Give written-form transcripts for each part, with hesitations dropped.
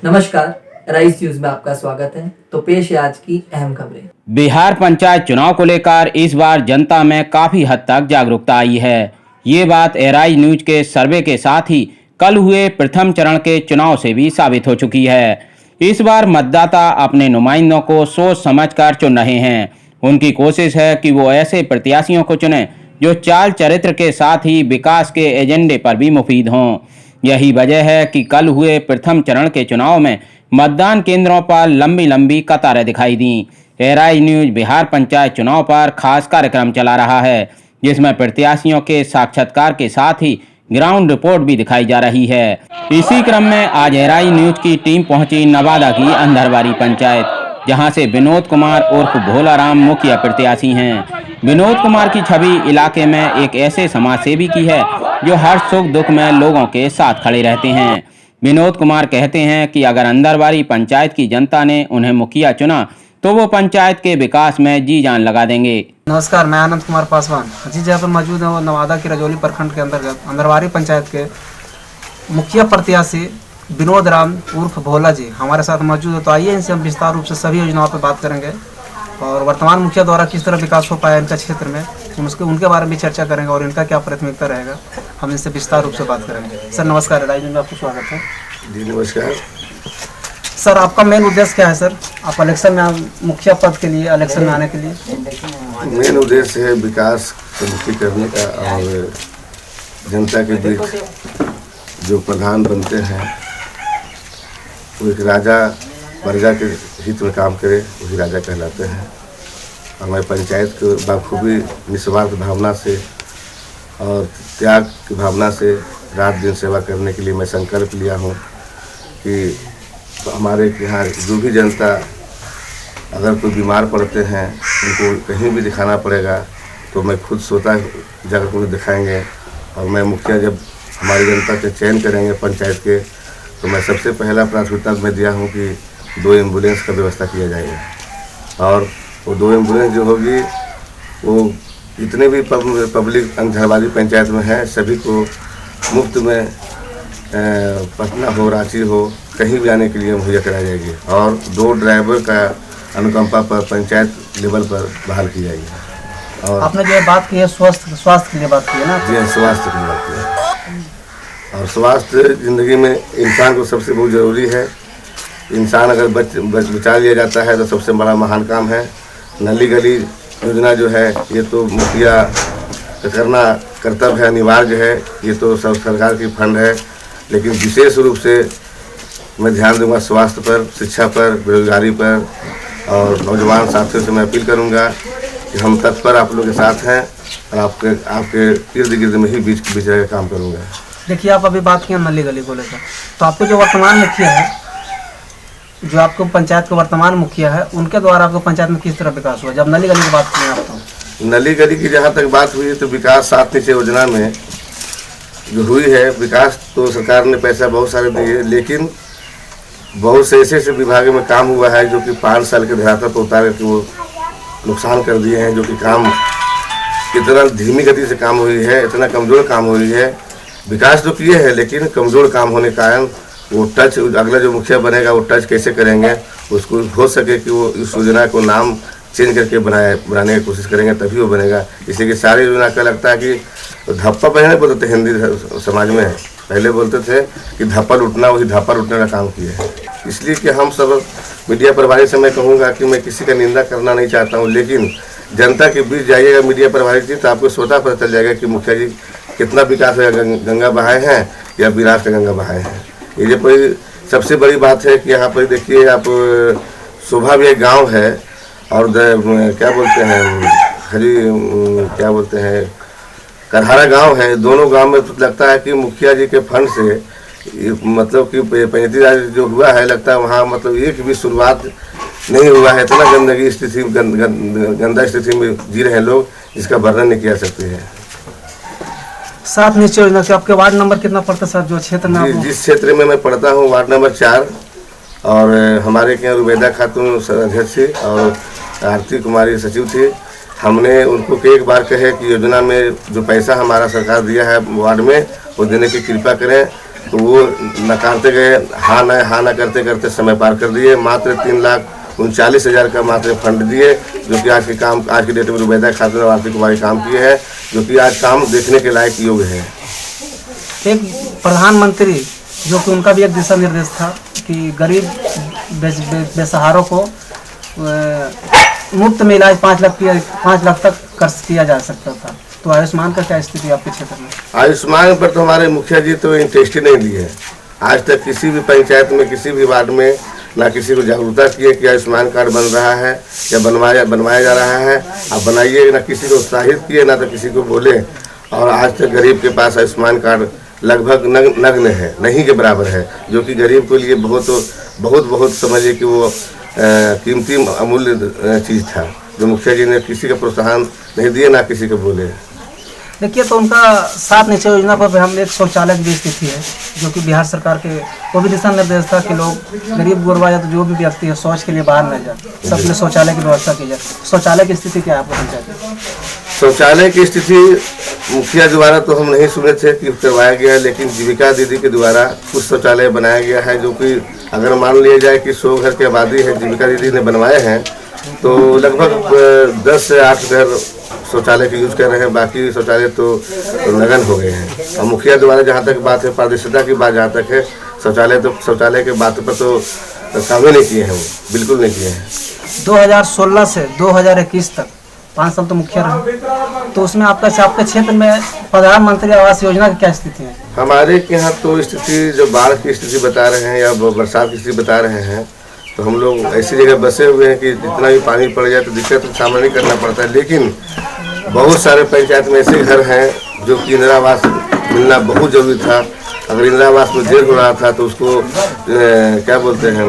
नमस्कार, rice news में आपका स्वागत है। तो पेश है आज की अहम खबरें। बिहार पंचायत चुनाव को लेकर इस बार जनता में काफी हद तक जागरूकता आई है। ये बात राइस न्यूज के सर्वे के साथ ही कल हुए प्रथम चरण के चुनाव से भी साबित हो चुकी है। इस बार मतदाता अपने नुमाइंदों को सोच समझकर चुन रहे हैं। उनकी कोशिश है कि वो ऐसे प्रत्याशियों को चुनें जो चाल चरित्र के साथ ही विकास के एजेंडे पर भी मुफीद हों। यही वजह है कि कल हुए प्रथम चरण के चुनाव में मतदान केंद्रों पर लंबी लंबी कतारें दिखाई दी। राइस न्यूज बिहार पंचायत चुनाव पर खास कार्यक्रम चला रहा है, जिसमें प्रत्याशियों के साक्षात्कार के साथ ही ग्राउंड रिपोर्ट भी दिखाई जा रही है। इसी क्रम में आज राइस न्यूज की टीम पहुंची नवादा की अंधरवारी पंचायत, जहां से विनोद कुमार उर्फ भोला राम मुखिया प्रत्याशी हैं। विनोद कुमार की छवि इलाके में एक ऐसे समाज सेवी की है जो हर सुख दुख में लोगों के साथ खड़े रहते हैं। विनोद कुमार कहते हैं कि अगर अंधरवारी पंचायत की जनता ने उन्हें मुखिया चुना तो वो पंचायत के विकास में जी जान लगा देंगे। नमस्कार, मैं आनंद कुमार पासवान जी जहाँ पर मौजूद है वो नवादा की रजौली प्रखंड के अंतर्गत अंधरवारी पंचायत के मुखिया प्रत्याशी विनोद राम उर्फ भोला जी हमारे साथ मौजूद है। तो आइए इनसे हम विस्तार रूप से सभी योजनाओं पर बात करेंगे और वर्तमान मुखिया द्वारा किस तरह विकास हो पाया इनका क्षेत्र में, उनके बारे में चर्चा करेंगे और इनका क्या प्राथमिकता रहेगा, हम इनसे विस्तार रूप से बात करेंगे। सर नमस्कार, राइस न्यूज़ में आपका स्वागत है। जी नमस्कार सर, आपका मेन उद्देश्य क्या है सर? आप इलेक्शन में मुखिया पद के लिए इलेक्शन में आने के लिए मेन उद्देश्य है विकास मुखी करने का और जनता के बीच जो प्रधान बनते हैं वो एक राजा प्रजा के हित में काम करे, वही राजा कहलाते हैं। हमारे पंचायत को बाखूबी निस्वार्थ भावना से और त्याग की भावना से रात दिन सेवा करने के लिए मैं संकल्प लिया हूँ कि हमारे यहाँ जो भी जनता अगर कोई बीमार पड़ते हैं उनको कहीं भी दिखाना पड़ेगा तो मैं खुद स्वतः जाकर उन्हें दिखाएंगे। और मैं मुखिया जब हमारी जनता के चयन करेंगे पंचायत के तो मैं सबसे पहला प्राथमिकता में दिया हूँ कि 2 एम्बुलेंस का व्यवस्था किया जाएगा। और वो 2 एम्बुलेंस जो होगी वो जितने भी पब्लिक अंधरवारी पंचायत में है सभी को मुफ्त में पटना हो रांची हो कहीं भी आने के लिए मुहैया कराई जाएगी। और 2 ड्राइवर का अनुकंपा पर पंचायत लेवल पर बहाल की जाएगी। और आपने जो बात की है स्वास्थ्य के लिए बात की है ना? जी स्वास्थ्य की बात की है। और स्वास्थ्य ज़िंदगी में इंसान को सबसे बहुत ज़रूरी है। इंसान अगर बचा लिया जाता है तो सबसे बड़ा महान काम है। नली गली योजना जो है ये तो मुखिया का करना कर्तव्य है, अनिवार्य है। ये तो सब सरकार की फंड है, लेकिन विशेष रूप से मैं ध्यान दूंगा स्वास्थ्य पर, शिक्षा पर, बेरोजगारी पर। और नौजवान साथियों से मैं अपील करूंगा कि हम तत्पर आप लोगों के साथ हैं और आपके इर्द गिर्द में ही बीच रह काम करूंगा। देखिए, आप अभी बात किया नली गली को लेकर, तो आपको जो वर्तमान मुखिया है, जो आपको पंचायत का वर्तमान मुखिया है, उनके द्वारा आपको पंचायत में किस तरह विकास हुआ? जब नली गली की बात की आप तो नली गली की जहाँ तक बात हुई तो विकास 7 नीचे योजना में जो हुई है विकास तो सरकार ने पैसा बहुत सारे दिए, लेकिन बहुत से ऐसे विभाग में काम हुआ है जो कि 5 साल के धरातल पर उतार के वो नुकसान कर दिए हैं। जो कि काम इतना धीमी गति से काम हुई है, इतना कमज़ोर काम हुई है। विकास तो किए हैं लेकिन कमज़ोर काम होने के कारण वो टच अगला जो मुखिया बनेगा वो टच कैसे करेंगे, उसको हो सके कि वो इस योजना को नाम चेंज करके बनाने की कोशिश करेंगे तभी वो बनेगा। इसलिए कि सारी योजना का लगता है कि धप्पा पहले बोलते थे हिंदी समाज में, पहले बोलते थे कि धप्पा लूटना, वही धप्पा लूटने का काम किया है। इसलिए कि हम सब मीडिया प्रभारी से मैं कहूँगा कि मैं किसी का निंदा करना नहीं चाहता हूँ, लेकिन जनता के बीच जाइएगा मीडिया प्रभारी जी तो आपको स्वतः पता चल जाएगा कि मुखिया जी कितना विकास हुआ, गंगा बहाए हैं या विराट का गंगा बहाए हैं। ये जो कोई सबसे बड़ी बात है कि यहाँ पर देखिए आप शोभा भी एक गाँव है और क्या बोलते हैं क्या बोलते हैं करहारा गांव है। दोनों गांव में लगता है कि मुखिया जी के फंड से मतलब कि पंचायती राज जो हुआ है लगता है वहाँ मतलब एक भी शुरुआत नहीं हुआ है। इतना गंदगी स्थिति गंदा स्थिति में जी रहे हैं लोग, जिसका वर्णन नहीं किया सकते हैं। 7 निश्चय योजना से आपके वार्ड नंबर कितना पड़ता है सर, जो क्षेत्र में जिस क्षेत्र में मैं पढ़ता हूँ वार्ड नंबर 4 और हमारे के यहाँ रुबैदा खातून अध्यक्ष थी और आरती कुमारी सचिव थी। हमने उनको कई बार कहे कि योजना में जो पैसा हमारा सरकार दिया है वार्ड में वो देने की कृपा करें। तो वो नकारते गए, हाँ ना करते करते समय पार कर दिए। मात्र 3,39,000 का मात्र फंड दिए, जो कि आज की डेट में रुबैदा खातिर आर्थिक कुमारी काम किए हैं, जो कि आज काम देखने के लायक योग्य है। एक प्रधानमंत्री जो कि उनका भी एक दिशा निर्देश था कि गरीब बेसहारों को मुफ्त में इलाज 5 लाख तक खर्च किया जा सकता था। तो आयुष्मान का क्या स्थिति आपके क्षेत्र में? आयुष्मान पर तो हमारे मुखिया जी तो इंटरेस्ट ही नहीं लिए। आज तक किसी भी पंचायत में, किसी भी वार्ड में ना किसी को जागरूकता किए कि आयुष्मान कार्ड बन रहा है या बनवाया जा रहा है, आप बनाइए। ना किसी को उत्साहित किए, ना तो किसी को बोले। और आज तक गरीब के पास आयुष्मान कार्ड लगभग नग्न है, नहीं के बराबर है, जो कि गरीब के लिए बहुत समझिए कि वो कीमती अमूल्य चीज़ था, जो मुखिया जी ने किसी का प्रोत्साहन नहीं दिए, ना किसी को बोले। देखिए, तो उनका 7 निश्चय योजना पर हम एक शौचालय की स्थिति है, जो कि बिहार सरकार के वो भी दिशा निर्देश था कि लोग गरीब गुरबा या तो जो भी व्यक्ति है शौच के लिए बाहर न जाए, सब लिए शौचालय की व्यवस्था की जाए। शौचालय की स्थिति क्या है आपको पंचायत में? शौचालय की स्थिति मुखिया द्वारा तो हम नहीं सुने थे कि करवाया गया है, लेकिन जीविका दीदी के द्वारा कुछ शौचालय बनाया गया है, जो कि अगर मान लिया जाए कि 100 घर की आबादी है, जीविका दीदी ने बनवाए हैं, तो लगभग 10 से 8 घर शौचालय का यूज कर रहे हैं। बाकी शौचालय तो नगन हो गए हैं। और मुखिया द्वारा जहाँ तक बात है, पारदर्शिता की बात जहाँ तक है, शौचालय के बात पर तो काम ही नहीं किए हैं, वो बिल्कुल नहीं किए हैं। 2016 से 2021 तक 5 साल तो मुखिया रहे, तो उसमें आपके क्षेत्र में प्रधानमंत्री आवास योजना की क्या स्थिति है? हमारे के यहाँ तो स्थिति जो बाढ़ की स्थिति बता रहे हैं या बरसात की स्थिति बता रहे हैं, तो हम लोग ऐसी जगह बसे हुए हैं कि जितना भी पानी पड़ जाए तो दिक्कत का सामना नहीं करना पड़ता है। लेकिन बहुत सारे पंचायत में ऐसे घर हैं जो कि इंदिरा आवास मिलना बहुत ज़रूरी था। अगर इंदिरा आवास में देर हो रहा था तो उसको क्या बोलते हैं,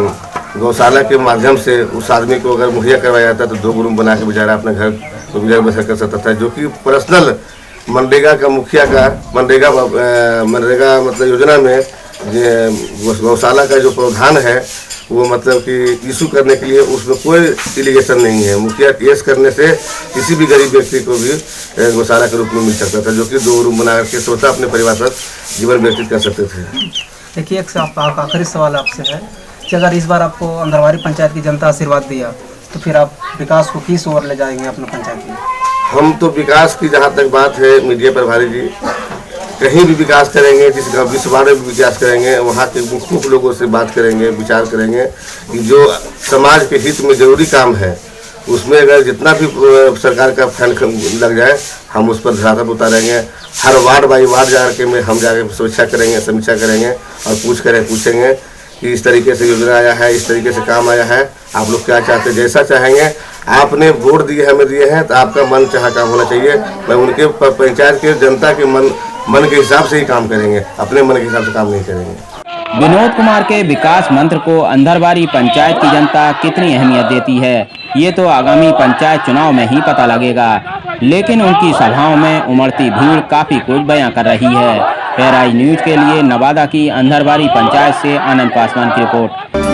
गौशाला के माध्यम से उस आदमी को अगर मुहैया करवाया जाता तो 2 रूम बना के बेचारा अपने घर को गुजर बसर कर सकता था। जो कि पर्सनल मनरेगा का मुखिया का मनरेगा मतलब योजना में गौशाला का जो प्रावधान है, वो मतलब कि इशू करने के लिए उसमें कोई एलिगेशन नहीं है। मुखिया केस करने से किसी भी गरीब व्यक्ति को भी गौशाला के रूप में मिल सकता था, जो कि 2 रूम बना करके स्वतः अपने परिवार साथ जीवन व्यतीत कर सकते थे। देखिए, एक आखिरी सवाल आपसे है कि अगर इस बार आपको अंदरवारी पंचायत की जनता आशीर्वाद दिया तो फिर आप विकास को किस ओर ले जाएंगे अपने पंचायत में? हम तो विकास की जहाँ तक बात है, मीडिया प्रभारी जी कहीं भी विकास करेंगे, जिस विश्व में भी विकास करेंगे, वहाँ के मुख्य लोगों से बात करेंगे, विचार करेंगे कि जो समाज के हित में जरूरी काम है उसमें अगर जितना भी सरकार का फंड लग जाए, हम उस पर ध्यान उतारेंगे। हर वार्ड बाई वार्ड हम जाकर समीक्षा करेंगे और पूछेंगे कि इस तरीके से योजना आया है, इस तरीके से काम आया है, आप लोग क्या चाहते हैं, जैसा चाहेंगे। आपने वोट हमें दिए हैं तो आपका मन चाहा काम होना चाहिए। मैं उनके पंचायत के जनता के मन के हिसाब से ही काम करेंगे, अपने मन के हिसाब से काम नहीं करेंगे। विनोद कुमार के विकास मंत्र को अंदरवारी पंचायत की जनता कितनी अहमियत देती है, ये तो आगामी पंचायत चुनाव में ही पता लगेगा। लेकिन उनकी सभाओं में उमड़ती भीड़ काफी कुछ बयां कर रही है। एआरआई न्यूज के लिए नवादा की अंदरवारी पंचायत से आनंद पासवान की रिपोर्ट।